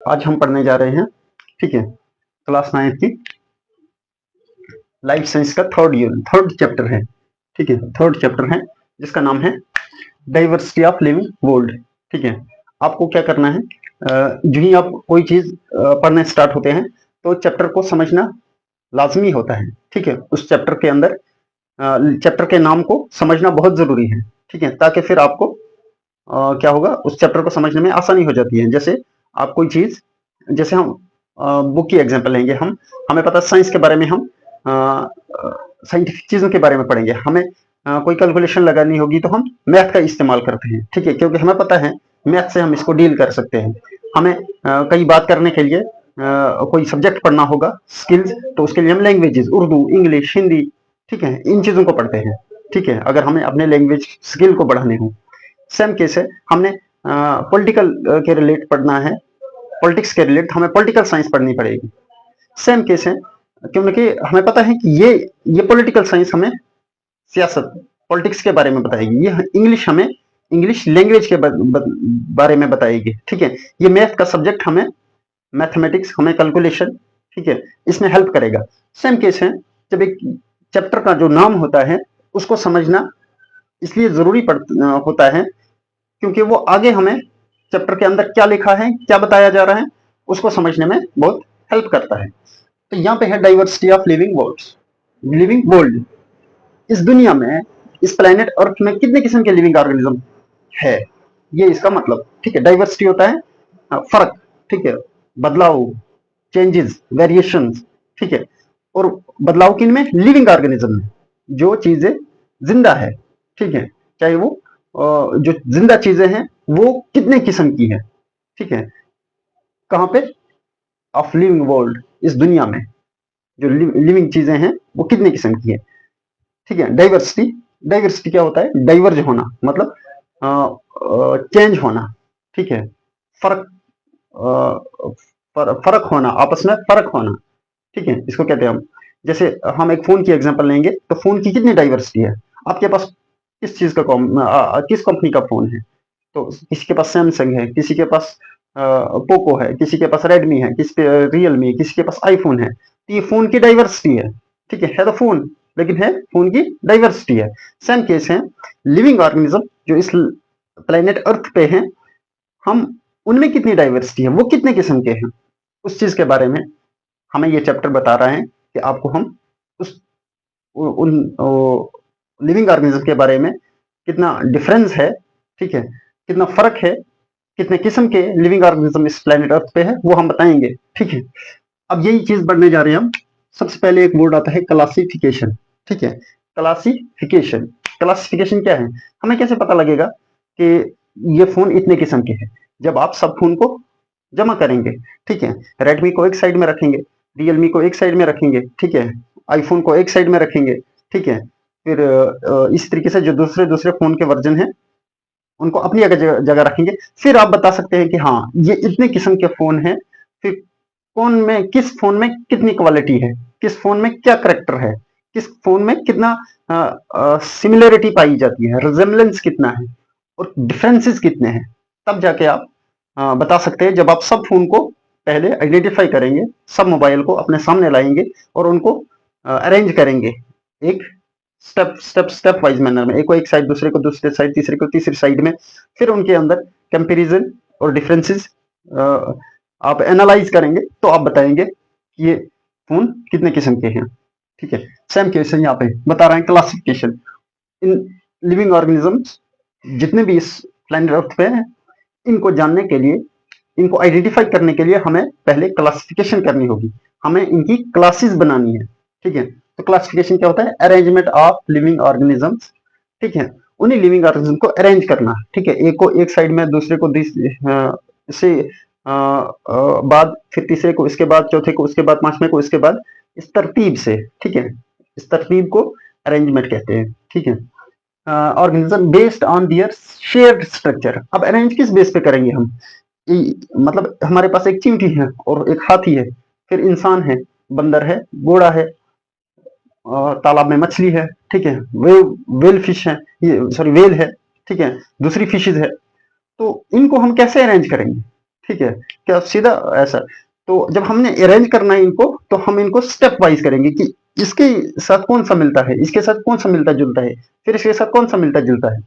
आज हम पढ़ने जा रहे हैं, ठीक है, क्लास 9 की लाइफ साइंस का थर्ड चैप्टर है, ठीक है, थर्ड चैप्टर है जिसका नाम है डाइवर्सिटी ऑफ लिविंग वर्ल्ड। ठीक है, आपको क्या करना है, जो ही आप कोई चीज पढ़ने स्टार्ट होते हैं तो चैप्टर को समझना लाजमी होता है। ठीक है, उस चैप्टर के अंदर चैप्टर के नाम को समझना बहुत जरूरी है। ठीक है, ताकि फिर आपको क्या होगा, उस चैप्टर को समझने में आसानी हो जाती है। जैसे आप कोई चीज, जैसे हम बुक की एग्जांपल लेंगे, हमें पता है साइंस के बारे में, हम साइंटिफिक चीजों के बारे में पढ़ेंगे, हमें कोई कैलकुलेशन लगानी होगी तो हम मैथ का इस्तेमाल करते हैं। ठीक है, क्योंकि हमें पता है मैथ से हम इसको डील कर सकते हैं। हमें कई बात करने के लिए कोई सब्जेक्ट पढ़ना होगा, स्किल्स, तो उसके लिए हम लैंग्वेजेस, उर्दू, इंग्लिश, हिंदी, ठीक है, इन चीजों को पढ़ते हैं। ठीक है, अगर हमें अपने लैंग्वेज स्किल को बढ़ाने हो। सेम केस है, हमने पॉलिटिकल के रिलेट पढ़ना है, पॉलिटिक्स के रिलेट हमें पॉलिटिकल साइंस पढ़नी पड़ेगी। सेम केस है, क्योंकि हमें पता है कि ये पॉलिटिकल साइंस हमें सियासत, पॉलिटिक्स के बारे में बताएगी, ये इंग्लिश हमें इंग्लिश लैंग्वेज के बारे में बताएगी। ठीक है, ये मैथ का सब्जेक्ट हमें मैथमेटिक्स, हमें कैलकुलेशन, ठीक है, इसमें हेल्प करेगा। सेम केस है, जब एक चैप्टर का जो नाम होता है उसको समझना इसलिए जरूरी होता है क्योंकि वो आगे हमें चैप्टर के अंदर क्या लिखा है, क्या बताया जा रहा है, उसको समझने में बहुत हेल्प करता है। तो यहाँ पे है डाइवर्सिटी ऑफ लिविंग वर्ल्ड। इस दुनिया में, इस प्लेनेट अर्थ में कितने किस्म के लिविंग ऑर्गेनिज्म है, ये इसका मतलब। ठीक है, डाइवर्सिटी होता है फर्क, ठीक है, बदलाव, चेंजेस, वेरिएशन। ठीक है, और बदलाव किन में, लिविंग ऑर्गेनिज्म में, जो चीजें जिंदा है। ठीक है, चाहे वो जो जिंदा चीजें हैं वो कितने किस्म की है। ठीक है, कहां पे, ऑफ लिविंग वर्ल्ड, इस दुनिया में जो लिविंग चीजें हैं वो कितने किस्म की है। ठीक है, डाइवर्सिटी क्या होता है, डाइवर्ज होना, मतलब चेंज होना। ठीक है, फर्क, फर्क होना, आपस में फर्क होना। ठीक है, इसको कहते हैं हम। जैसे हम एक फोन की एग्जांपल लेंगे तो फोन की कितनी डाइवर्सिटी है। आपके पास किस चीज का किस कंपनी का फोन है, तो किसी के पास सैमसंग है, किसी के पास पोको है, किसी के पास रेडमी है, किसी पे रियलमी, किसी के पास आईफोन है। तो ये फोन की डाइवर्सिटी है। ठीक है तो फोन, लेकिन है फोन की डाइवर्सिटी है। सेम केस है, लिविंग ऑर्गेनिज्म जो इस प्लेनेट अर्थ पे हैं, हम उनमें कितनी डाइवर्सिटी है, वो कितने किस्म के हैं, उस चीज के बारे में हमें ये चैप्टर बता रहा है कि आपको हम उस उन लिविंग ऑर्गेनिज्म के बारे में कितना डिफरेंस है, ठीक है, कितना फर्क है, कितने किस्म के लिविंग ऑर्गेनिज्म इस प्लेनेट अर्थ पे है, वो हम बताएंगे। ठीक है, अब यही चीज बढ़ने जा रहे हैं हम। सबसे पहले एक वर्ड आता है क्लासिफिकेशन। ठीक है, क्लासिफिकेशन, क्लासिफिकेशन क्या है, हमें कैसे पता लगेगा कि ये फोन इतने किस्म के हैं, जब आप सब फोन को जमा करेंगे। ठीक है, रेडमी को एक साइड में रखेंगे, रियलमी को एक साइड में रखेंगे, ठीक है, आईफोन को एक साइड में रखेंगे। ठीक है, फिर इस तरीके से जो दूसरे दूसरे फोन के वर्जन हैं उनको अपनी जगह रखेंगे, फिर आप बता सकते हैं कि हाँ ये इतने किस्म के फोन हैं। फिर कौन में, किस फोन में कितनी क्वालिटी है, किस फोन में क्या करेक्टर है, किस फोन में कितना सिमिलरिटी पाई जाती है, रिजेम्बलेंस कितना है और डिफरेंसेस कितने हैं। तब जाके आप बता सकते हैं, जब आप सब फोन को पहले आइडेंटिफाई करेंगे, सब मोबाइल को अपने सामने लाएंगे और उनको अरेंज करेंगे एक स्टेप वाइज मैनर में, एक को एक साइड, दूसरे को दूसरे साइड, तीसरे को तीसरी साइड में। फिर उनके अंदर कंपैरिजन और डिफरेंसेस आप एनालाइज करेंगे तो आप बताएंगे कि ये फोन कितने किस्म के हैं। ठीक है, सेम केस है, यहाँ पे बता रहे हैं क्लासिफिकेशन। इन लिविंग ऑर्गेनिजम्स जितने भी इस प्लैनेट अर्थ पे हैं, इनको जानने के लिए, इनको आइडेंटिफाई करने के लिए हमें पहले क्लासिफिकेशन करनी होगी, हमें इनकी क्लासेस बनानी है। ठीक है, तो क्लासिफिकेशन क्या होता है, अरेंजमेंट ऑफ लिविंग ऑर्गेनिजम्स। ठीक है, उन्हीं लिविंग ऑर्गेनिज्म को अरेंज करना। ठीक है, एक को एक साइड में, दूसरे को इससे बाद, फिर तीसरे को इसके बाद, चौथे को उसके बाद, पांचवें को इसके बाद, इस तरतीब से। ठीक है, इस तरतीब को अरेंजमेंट कहते हैं। ठीक है, organism based on their shared structure. अब अरेंज किस बेस पे करेंगे हम, मतलब हमारे पास एक चींटी है और एक हाथी है, फिर इंसान है, बंदर है, घोड़ा है, तालाब में मछली है। ठीक है, वेल फिश है, ये सॉरी वेल है। ठीक है, दूसरी फिशेज है। तो इनको हम कैसे अरेंज करेंगे। ठीक है, क्या सीधा ऐसा। तो जब हमने अरेंज करना है इनको, तो हम इनको स्टेप वाइज करेंगे कि इसके साथ कौन सा मिलता है, इसके साथ कौन सा मिलता जुलता है, फिर इसके साथ कौन सा मिलता जुलता है।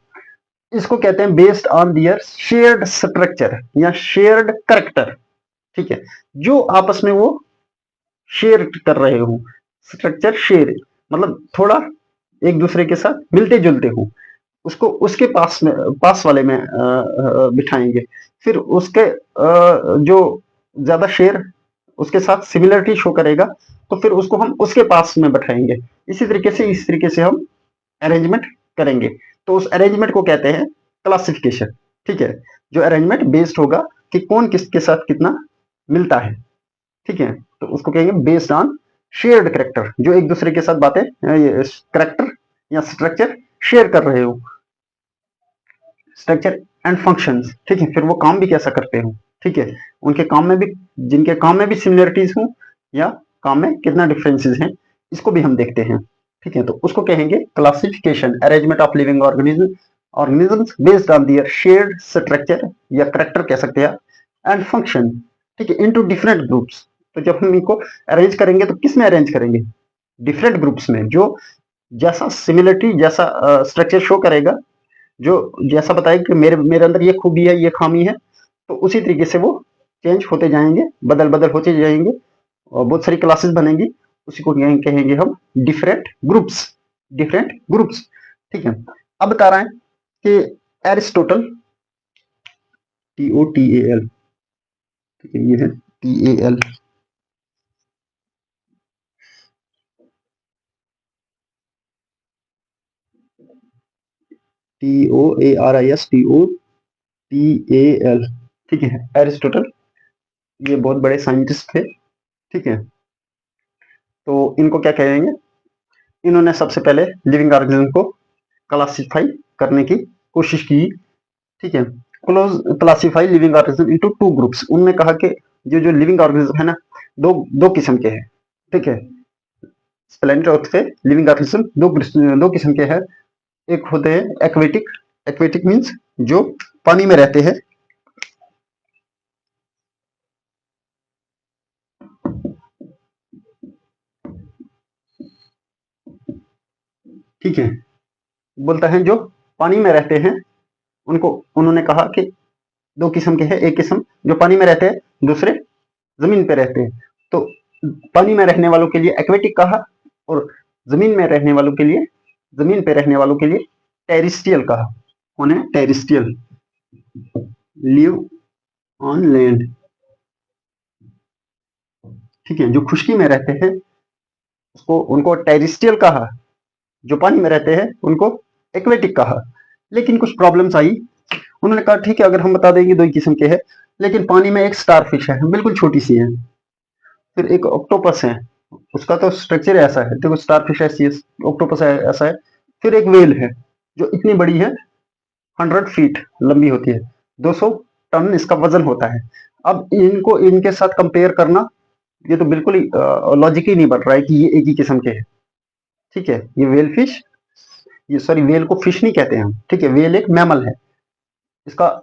इसको कहते हैं based on their shared structure या शेयर्ड करेक्टर। ठीक है, जो आपस में वो शेयर कर रहे हो, स्ट्रक्चर शेयर मतलब थोड़ा एक दूसरे के साथ मिलते जुलते हो, उसको उसके पास वाले में बिठाएंगे। फिर उसके जो ज्यादा शेयर उसके साथ सिमिलरिटी शो करेगा, तो फिर उसको हम उसके पास में बैठाएंगे। इसी तरीके से इस तरीके से हम अरेंजमेंट करेंगे। तो उस अरेंजमेंट को कहते हैं क्लासिफिकेशन। ठीक है, जो अरेंजमेंट बेस्ड होगा कि कौन किसके साथ कितना मिलता है। ठीक है, तो उसको कहेंगे बेस्ड ऑन शेयर्ड करेक्टर, जो एक दूसरे के साथ बातें करेक्टर या स्ट्रक्चर शेयर कर रहे हो, स्ट्रक्चर एंड फंक्शंस। ठीक है, फिर वो काम भी कैसा करते हो। ठीक है, उनके काम में भी, जिनके काम में भी सिमिलरिटीज हो या काम में कितना डिफरेंसेस हैं, इसको भी हम देखते हैं। ठीक है, तो उसको कहेंगे classification, arrangement of living organisms based on their shared structure या करेक्टर कह सकते हैं एंड फंक्शन। ठीक है, इनटू डिफरेंट ग्रुप्स। तो जब हम इनको अरेंज करेंगे तो किस में अरेंज करेंगे, डिफरेंट ग्रुप्स में, जो जैसा सिमिलरिटी जैसा स्ट्रक्चर शो करेगा, जो जैसा बताया कि मेरे मेरे अंदर ये खूबी है, ये खामी है, तो उसी तरीके से वो चेंज होते जाएंगे, बदल बदल होते जाएंगे और बहुत सारी क्लासेस बनेंगी। उसी को कहेंगे हम डिफरेंट ग्रुप्स, डिफरेंट ग्रुप्स। ठीक है, अब बता रहा है कि एरिस्टोटल, TOTAL, ठीक है, ये है TAL, TOARISTOTAL। ठीक है, एरिस्टोटल, ये बहुत बड़े साइंटिस्ट थे। ठीक है, तो इनको क्या कहेंगे, इन्होंने सबसे पहले लिविंग ऑर्गेनिज्म को क्लासिफाई करने की कोशिश की। ठीक है, close classify living organism into two groups. उन्होंने कहा कि जो जो लिविंग ऑर्गेनिज्म है ना, दो दो किस्म के हैं। ठीक है, प्लेनेट अर्थ पे लिविंग ऑर्गेनिज्म दो किस्म के हैं। एक होते हैं एक्वेटिक, एक्वेटिक मीन्स जो पानी में रहते हैं। ठीक है, बोलता है जो पानी में रहते हैं, उनको उन्होंने कहा कि दो किस्म के हैं। एक किस्म जो पानी में रहते हैं, दूसरे जमीन पे रहते हैं। तो पानी में रहने वालों के लिए एक्वेटिक कहा, और जमीन में रहने वालों के लिए, जमीन पे रहने वालों के लिए टेरिस्ट्रियल कहा। कौन है टेरिस्ट्रियल, लिव ऑन लैंड। ठीक है, जो खुशकी में रहते हैं उसको उनको टेरिस्ट्रियल कहा, जो पानी में रहते हैं उनको एक्वेटिक कहा। लेकिन कुछ प्रॉब्लम्स आई। उन्होंने कहा ठीक है, अगर हम बता देंगे दो ही किस्म के हैं, लेकिन पानी में एक स्टार फिश है, बिल्कुल छोटी सी है, फिर एक ऑक्टोपस है, उसका तो स्ट्रक्चर ऐसा है, देखो स्टार फिश ऐसी है, ऑक्टोपस ऐसा है, फिर एक वेल है जो इतनी बड़ी है, 100 फीट लंबी होती है, 200 टन इसका वजन होता है। अब इनको इनके साथ कंपेयर करना, ये तो बिल्कुल ही लॉजिक ही नहीं बन रहा है कि ये एक ही किस्म के हैं। ठीक है, ये वेल फिश, ये सॉरी वेल को फिश नहीं कहते हैं हम। ठीक है, वेल एक मैमल है, इसका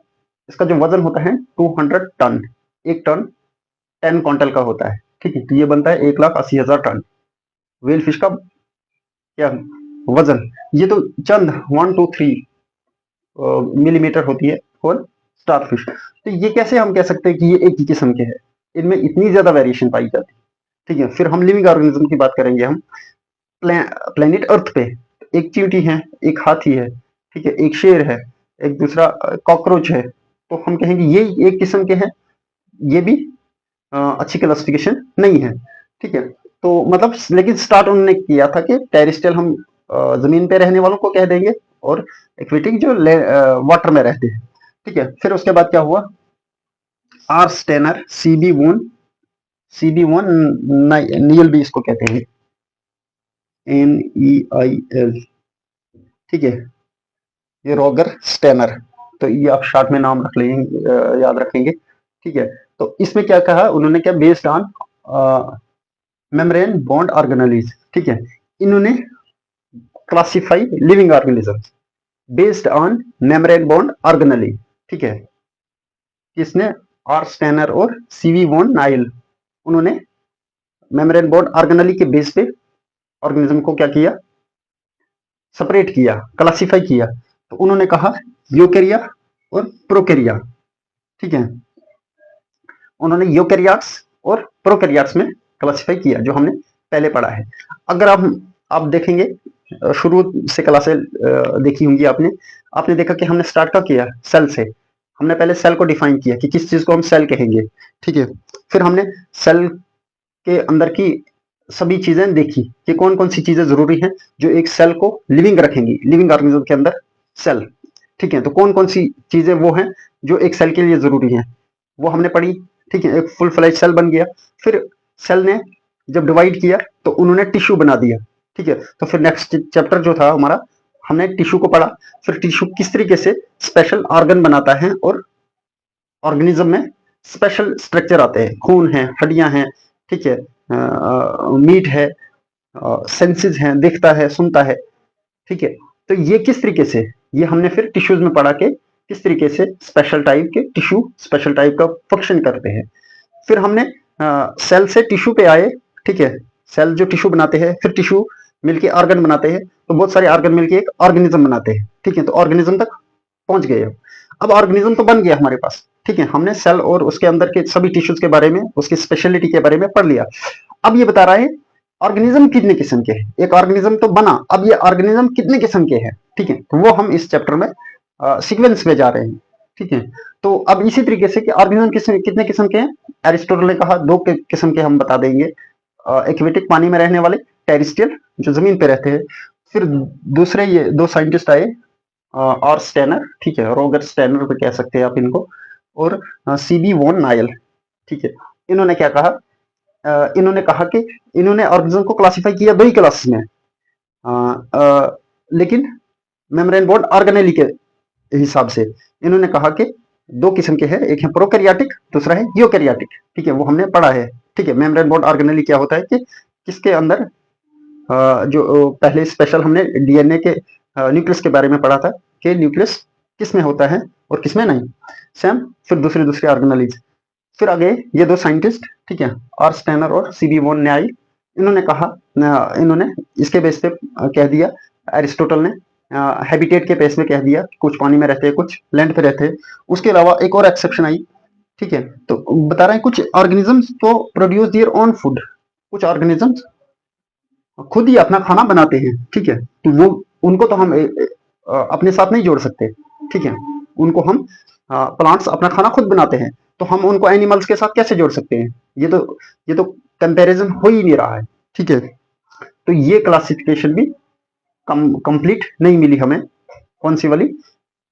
इसका जो वजन होता है 200 टन, एक टन 10 क्विंटल का होता है। ठीक है, तो ये बनता है 1,80,000 टन वेल फिश का क्या वजन। ये तो चंद 1 2 3 मिलीमीटर होती है और स्टार फिश। तो ये कैसे हम कह सकते हैं कि ये एक ही किस्म के हैं, इनमें इतनी ज्यादा वेरिएशन पाई जाती है। ठीक है, फिर हम लिविंग ऑर्गेनिज्म की बात करेंगे। हम प्लेनेट अर्थ पे एक चींटी है, एक हाथी है, ठीक है, एक शेर है, एक दूसरा कॉकरोच है, तो हम कहेंगे ये एक किस्म के हैं। ये भी अच्छी क्लासिफिकेशन नहीं है। ठीक है, तो मतलब लेकिन स्टार्ट उन्होंने किया था कि टेरिस्ट्रियल हम जमीन पे रहने वालों को कह देंगे, और एक्वेटिक जो वाटर में रहते हैं। ठीक है, फिर उसके बाद क्या हुआ, आर स्टेनर, CB1 नील भी इसको कहते हैं, NEIL। ठीक है, ये रॉगर स्टेनर, तो ये आप शॉर्ट में नाम रख लेंगे, याद रखेंगे। ठीक है, तो इसमें क्या कहा उन्होंने, क्या based on membrane bond organelles. ठीक है, इन्होंने classify living organism based on membrane bond organelle. ठीक है, किसने, आर स्टैनर और सीवी वॉन नाइल, उन्होंने मेम्ब्रेन बोर्ड ऑर्गेनेली के बेस पे ऑर्गेनिज्म को क्या किया, सेपरेट किया, क्लासिफाई किया। तो उन्होंने कहा यूकेरिया और प्रोकैरिया, ठीक है, उन्होंने यूकेरियाट्स और प्रोकैरियाट्स में क्लासिफाई किया, जो हमने पहले पढ़ा है। अगर आप देखेंगे, शुरू से क्लासें देखी होंगी आपने, आपने देखा कि हमने स्टार्ट कब किया, सेल से। हमने पहले सेल को डिफाइन किया कि किस चीज को हम सेल कहेंगे, ठीक है। फिर हमने सेल के अंदर की सभी चीजें देखी कि कौन कौन सी चीजें जरूरी हैं जो एक सेल को लिविंग रखेंगी, लिविंग ऑर्गेनिज्म के अंदर सेल, ठीक है। तो कौन कौन सी चीजें वो हैं जो एक सेल के लिए जरूरी हैं, वो हमने पढ़ी, ठीक है। एक फुल फ्लैश सेल बन गया। फिर सेल ने जब डिवाइड किया तो उन्होंने टिश्यू बना दिया, ठीक है। तो फिर नेक्स्ट चैप्टर जो था हमारा, हमने टिश्यू को पढ़ा। फिर टिश्यू किस तरीके से स्पेशल ऑर्गन बनाता है और ऑर्गेनिज्म में स्पेशल स्ट्रक्चर आते हैं, खून है, हड्डियां हैं, ठीक है, मीट है, सेंसेस हैं, दिखता है, सुनता है, ठीक है। तो ये किस तरीके से, ये हमने फिर टिश्यूज में पढ़ा के किस तरीके से स्पेशल टाइप के टिश्यू स्पेशल टाइप का फंक्शन करते हैं। फिर हमने सेल से टिश्यू पे आए, ठीक है। सेल जो टिश्यू बनाते हैं, फिर टिश्यू मिलके ऑर्गन बनाते हैं, तो बहुत सारे ऑर्गन मिलके एक ऑर्गेनिज्म बनाते हैं, ठीक है। तो ऑर्गेनिज्म तक पहुंच गए। अब ऑर्गेनिज्म तो बन गया हमारे पास, ठीक है। हमने सेल और उसके अंदर के सभी टिश्यूज के बारे में, उसकी स्पेशलिटी के बारे में पढ़ लिया। अब ये बता रहा है ऑर्गेनिज्म कितने किस्म के हैं। एक ऑर्गेनिज्म तो बना, अब ये ऑर्गेनिज्म कितने किस्म के हैं, ठीक है। तो वो हम इस चैप्टर में सीक्वेंस में जा रहे हैं, ठीक है। तो अब इसी तरीके से कि ऑर्गेनिज्म कितने किस्म के हैं, एरिस्टोटल ने कहा दो किस्म के हम बता देंगे। एक्वेटिक पानी में रहने वाले, टेरेस्ट्रियल जो जमीन पे रहते हैं। फिर दूसरे ये दो साइंटिस्ट आए, और स्टैनर, ठीक है, रोगर स्टैनर पे कह सकते हैं आप इनको, और सीबी वॉन नायल, ठीक है। इन्होंने क्या कहा, इन्होंने कहा कि इन्होंने ऑर्गेनिज्म को क्लासिफाई किया दो ही क्लासेस में, लेकिन मेम्ब्रेन बोर्ड ऑर्गेनेली के हिसाब से इन्होंने कहा कि दो किस्म के हैं, एक है प्रोकैरियोटिक, दूसरा है यूकैरियोटिक, ठीक है। वो हमने पढ़ा है, ठीक है। मेम्ब्रेन बोर्ड ऑर्गेनेली क्या होता है कि किसके अंदर जो पहले स्पेशल हमने डीएनए के न्यूक्लियस के बारे में पढ़ा था कि न्यूक्लियस किस में होता है और किस में नहीं, सेम। फिर दूसरे दूसरे ऑर्गेनेलीज। फिर आगे ये दो साइंटिस्ट, ठीक है, आर स्टैनर और सीबी वॉन न्याय, इन्होंने कहा, इन्होंने इसके बेस पे कह दिया, एरिस्टोटल ने हैबिटेट के बेस में कह दिया, कुछ पानी में रहते हैं, कुछ लैंड पे रहते हैं। उसके अलावा एक और एक्सेप्शन आई, ठीक है। तो बता रहे हैं कुछ ऑर्गेनिजम्स तो प्रोड्यूस देयर ओन फूड, कुछ ऑर्गेनिजम्स खुद ही अपना खाना बनाते हैं, ठीक है। तो वो उनको तो हम अपने साथ नहीं जोड़ सकते, ठीक है। उनको हम, प्लांट्स अपना खाना खुद बनाते हैं, तो हम उनको एनिमल्स के साथ कैसे जोड़ सकते हैं, ये तो कंपैरिजन हो ही नहीं रहा है, ठीक है। तो ये क्लासिफिकेशन भी कंप्लीट नहीं मिली हमें, कौन सी वाली,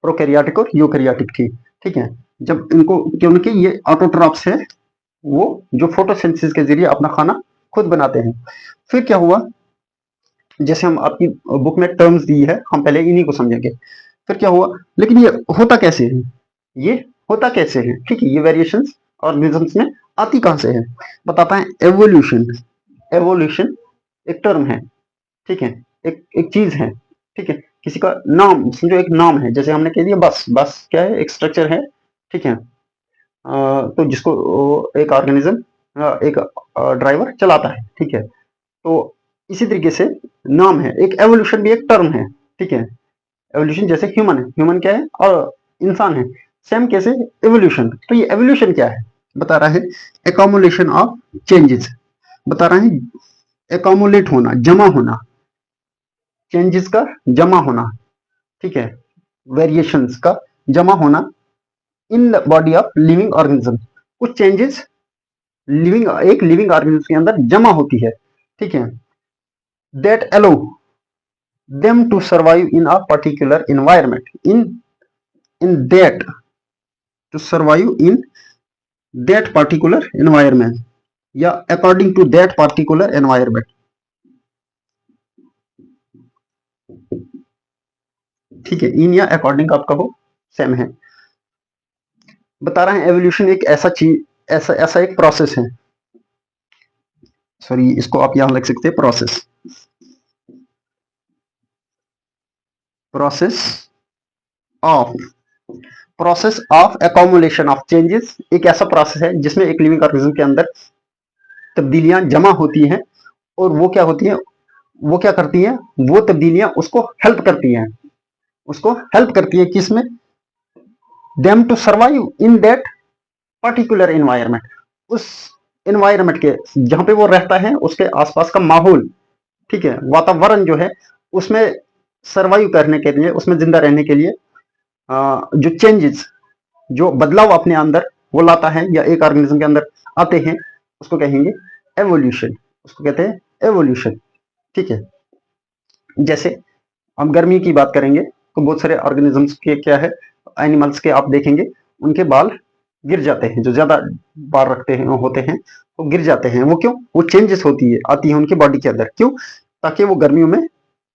प्रोकैरियोटिक और यूकैरियोटिक थी, ठीक है। जब इनको, क्योंकि ये ऑटोट्रॉप्स है, वो जो फोटोसिंथेसिस के जरिए अपना खाना खुद बनाते हैं। फिर क्या हुआ, जैसे हम आपकी बुक में टर्म्स दी है, हम पहले इन्हीं को समझेंगे। फिर क्या हुआ, लेकिन ये होता कैसे है, ये होता कैसे है, ठीक है। ये वेरिएशंस ऑर्गेनिजम्स में आती कहां से है, बताता है एवोल्यूशन। एवोल्यूशन एक टर्म है, ठीक है, एक चीज है, ठीक है। किसी का नाम समझो, एक नाम है, जैसे हमने कह दिया बस। बस क्या है, एक स्ट्रक्चर है, ठीक है। तो जिसको एक ऑर्गेनिज्म, एक ड्राइवर चलाता है, ठीक है। तो इसी तरीके से नाम है, एक एवोल्यूशन भी एक टर्म है, ठीक है। एवोल्यूशन जैसे ह्यूमन है, ह्यूमन क्या है और इंसान है, सेम कैसे एवोल्यूशन। तो ये एवोल्यूशन क्या है, बता रहा है एकोमुलेशन ऑफ चेंजेस, बता रहा है एकोमुलेट होना, जमा होना, चेंजेस का जमा होना, ठीक है, वेरिएशंस का जमा होना in the body of living organism. कुछ चेंजेस एक लिविंग ऑर्गेनिज्म के अंदर जमा होती है, ठीक है, that allow them to survive in a particular environment, in that to survive in that particular environment या according to that particular environment, ठीक है। इन या अकॉर्डिंग आपका वो सेम है। बता रहे हैं एवोल्यूशन एक ऐसा चीज, ऐसा एक प्रोसेस है, सॉरी इसको आप यहां लिख सकते हैं, process of process of accumulation of changes एक ऐसा प्रोसेस है जिसमें एक लिविंग ऑर्गेनिज्म के अंदर तब्दीलियां जमा होती हैं और वो क्या होती हैं, वो क्या करती हैं, वो तब्दीलियां उसको हेल्प करती हैं, उसको हेल्प करती है किसमें, them to survive in that particular environment, उस एनवायरनमेंट के जहां पे वो रहता है उसके आसपास का माहौल, ठीक है, वातावरण जो है उसमें सर्वाइव करने के लिए, उसमें जिंदा रहने के लिए जो चेंजेस, जो बदलाव अपने अंदर वो लाता है या एक ऑर्गेनिज्म के अंदर आते हैं, उसको कहेंगे एवोल्यूशन, उसको कहते हैं एवोल्यूशन। ठीक है, जैसे हम गर्मी की बात करेंगे तो बहुत सारे ऑर्गेनिजम्स के क्या है, एनिमल्स के आप देखेंगे उनके बाल गिर जाते हैं, जो ज्यादा बाल रखते हैं होते हैं वो गिर जाते हैं, वो क्यों, वो चेंजेस होती है आती है उनके बॉडी के अंदर, क्यों, ताकि वो गर्मियों में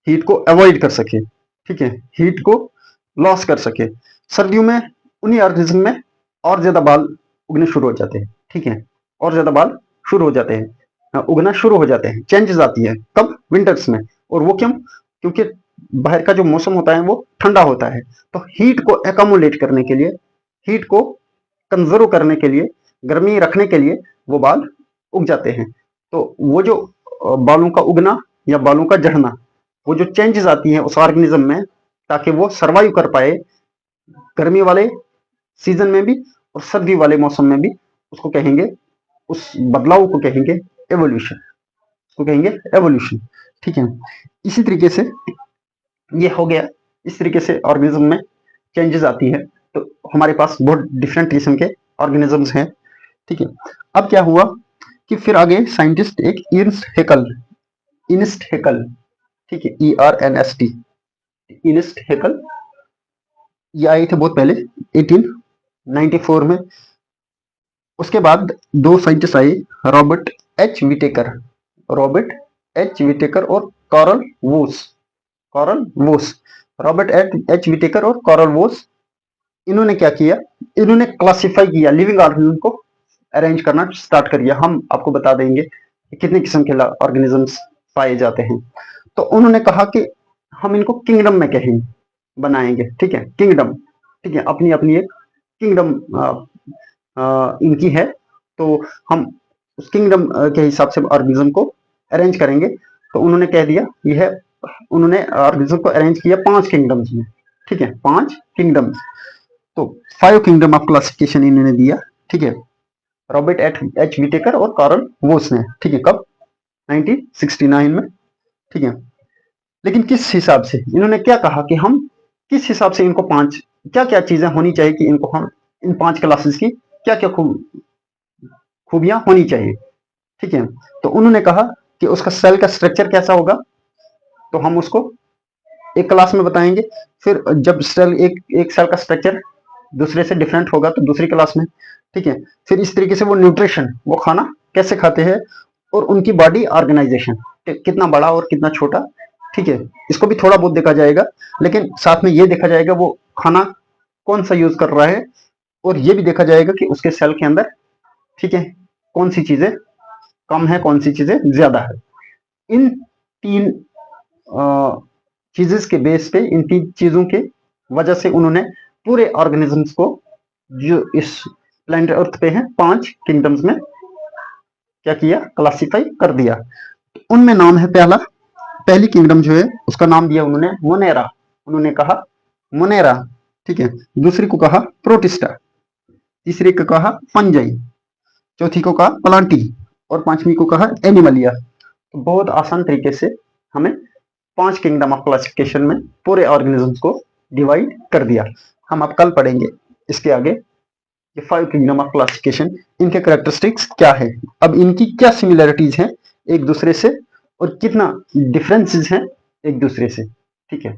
हीट को अवॉइड कर सके, ठीक है, हीट को लॉस कर सके। सर्दियों में उन्हीं ऑर्गेनिज्म में और ज्यादा बाल उगने शुरू हो जाते हैं, ठीक है, और ज्यादा बाल शुरू हो जाते हैं, उगना शुरू हो जाते हैं, चेंजेस आती है कब, विंटर्स में। और वो क्यों, क्योंकि बाहर का जो मौसम होता है वो ठंडा होता है, तो हीट को एकमुलेट करने के लिए, हीट को कंजर्व करने के लिए, गर्मी रखने के लिए वो बाल उग जाते हैं। तो वो जो बालों का उगना या बालों का झड़ना, वो जो चेंजेस आती हैं उस ऑर्गेनिज्म में ताकि वो सरवाइव कर पाए गर्मी वाले सीजन में भी और सर्दी वाले मौसम में भी, उसको कहेंगे, उस बदलाव को कहेंगे एवोल्यूशन, उसको कहेंगे एवोल्यूशन। ठीक है, इसी तरीके से ये हो गया, इस तरीके से ऑर्गेनिज्म में चेंजेस आती है, तो हमारे पास बहुत डिफरेंट किस्म के ऑर्गेनिजम्स हैं। ठीक है, अब क्या हुआ कि फिर आगे साइंटिस्ट एक इर्न्स्ट हेकल, इनिस्ट हेकल, ठीक है, ERNST, इनिस्ट हेकल, ये आए थे बहुत पहले 1894 में। उसके बाद दो साइंटिस्ट आए, Robert H Whittaker, Robert H Whittaker और Carl Woese, Carl Woese, Robert H Whittaker और कार्ल वोस, इन्होंने क्या किया, इन्होंने क्लासिफाई किया, लिविंग ऑर्गेनिज्म को अरेंज करना स्टार्ट कर दिया। हम आपको बता देंगे कि कितने किस्म के ऑर्गेनिजम्स पाए जाते हैं। तो उन्होंने कहा कि हम इनको किंगडम में कहेंगे, बनाएंगे, ठीक है, किंगडम, ठीक है, अपनी अपनी एक किंगडम इनकी है, तो हम उस किंगडम के हिसाब से ऑर्गेनिज्म को अरेंज करेंगे। तो उन्होंने कह दिया, यह उन्होंने ऑर्गेनिज्म को अरेंज किया 5 किंगडम्स में, ठीक है, 5 किंगडम्स। तो 5 किंगडम ऑफ क्लासिफिकेशन इन्होंने दिया, ठीक है, रॉबर्ट एच विटेकर और कार्ल वोस ने, ठीक है, कब, 1969 में, ठीक है। लेकिन किस हिसाब से, इन्होंने क्या कहा कि हम किस हिसाब से इनको 5 क्या क्या चीजें होनी चाहिए कि इनको हम इन 5 क्लासेस की क्या क्या खूबियां होनी चाहिए, ठीक है। तो उन्होंने कहा कि उसका सेल का स्ट्रक्चर कैसा होगा, तो हम उसको एक क्लास में बताएंगे, फिर जब सेल एक सेल का स्ट्रक्चर दूसरे से डिफरेंट होगा तो दूसरी क्लास में, ठीक है। फिर इस तरीके से वो न्यूट्रिशन, वो खाना कैसे खाते हैं, और उनकी बॉडी ऑर्गेनाइजेशन, कितना बड़ा और कितना छोटा, ठीक है, इसको भी थोड़ा बहुत देखा जाएगा, लेकिन साथ में ये देखा जाएगा वो खाना कौन सा यूज कर रहा है, और ये भी देखा जाएगा कि उसके सेल के अंदर, ठीक है, कौन सी चीजें कम है, कौन सी चीजें ज्यादा है। इन 3 चीजेस के बेस पे, इन 3 चीजों के वजह से उन्होंने पूरे ऑर्गेनिजम्स को जो इस प्लैनेट अर्थ पे हैं 5 किंगडम्स में क्या किया, क्लासिफाई कर दिया। उनमें नाम है पहली किंगडम जो है उसका नाम दिया उन्होंने मोनेरा, उन्होंने कहा मोनेरा, ठीक है। दूसरी को कहा प्रोटिस्टा, तीसरी को कहा फंजाई, चौथी को कहा प्लांटी, और 5वीं को कहा एनिमलिया। तो बहुत आसान तरीके से हमें 5 किंगडम ऑफ क्लासिफिकेशन में पूरे ऑर्गेनिजम्स को डिवाइड कर दिया। हम अब कल पढ़ेंगे इसके आगे ये 5 किंगडम ऑफ क्लासिफिकेशन, इनके कैरेक्टरिस्टिक्स क्या है, अब इनकी क्या सिमिलरिटीज हैं एक दूसरे से और कितना डिफरेंसेस हैं एक दूसरे से, ठीक है।